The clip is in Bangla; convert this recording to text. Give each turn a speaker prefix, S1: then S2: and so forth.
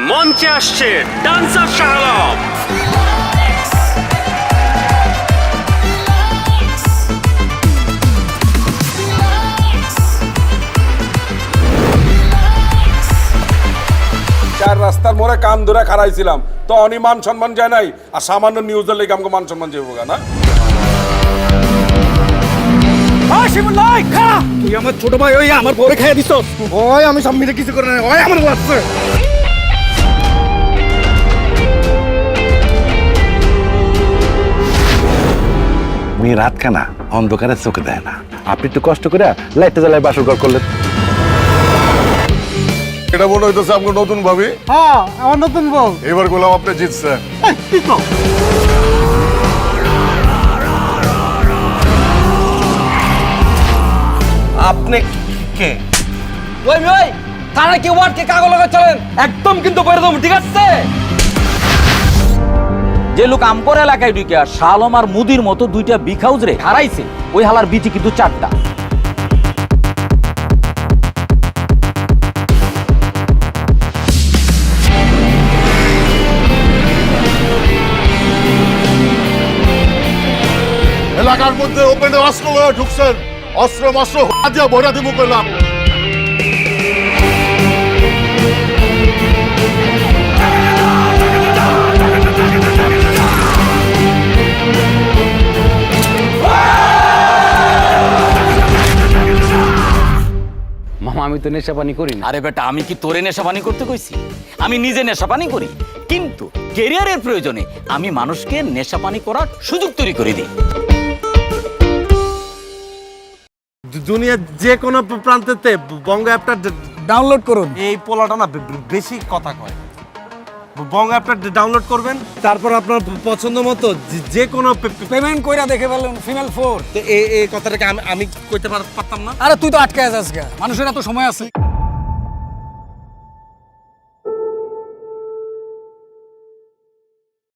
S1: মঞ্চে আসছে ডান্সার শাহ আলম।
S2: চার রাস্তার মোড়ে কান ধরে খারাইছিলাম তো অনি মান সম্মান যায় নাই আর সামান্য নিউজের লেগে আমাকে মান সম্মান যাবো না।
S3: তুই আমার ছোট ভাই ওই আমার বউরে খাইয়ে দিছ। ওই আমি সব মিলে কিছু করে না, ওই আমার বাচ্চা।
S4: মেয়ে রাত খানা অন্ধকারে চোখে দেয় না, আপনি একটু কষ্ট করে লাইটটা জ্বালায় বাসর ঘর করলেন।
S2: এটা মনে হইতেছে আমাকে নতুন ভাবি।
S3: হ্যাঁ আমার নতুন বউ।
S2: এবার গোলাম আপনি জিতছে।
S5: আপনি কে? ওই তারা কি ওয়ার্ডকে কাগজ লাগা চলেন একদম কিন্তু বইরে দেব, ঠিক আছে? যে লোক আমপর এলাকায় ঢুকে আর শালম আর মুদির মতো দুইটা বিগ হাউস রে হারাইছে, ওই হালার বিটি কিন্তু চারটা।
S6: এলাকার মধ্যে ওপেনে অস্ত্র লয়ে ঢুকছেন, অস্ত্র মস্ত্র দিয়া ভরা দিব করলাম।
S5: মামা আমি তো নেশা পানি করি না। আরে বেটা, আমি কি তোরে নেশা পানি করতে কইছি? আমি নিজে নেশা পানি করি, কিন্তু ক্যারিয়ারের প্রয়োজনে আমি মানুষকে নেশা পানি করার সুযোগ তৈরি করে দিই।
S3: দুনিয়ার যে কোনো প্রান্তেতে বঙ্গ অ্যাপটা ডাউনলোড করুন। এই পোলাটা না বেশি কথা কয়। বঙ্গ অ্যাপটা ডাউনলোড করবেন, তারপর আপনার পছন্দ মতো যে কোনো পেমেন্ট কইরা দেখে ফেলুন। ফিমেল 4 তো এই কথাটাকে আমি কইতে পারতাম না।
S7: আরে তুই তো আটকে আছিস, মানুষের এত সময় আছে?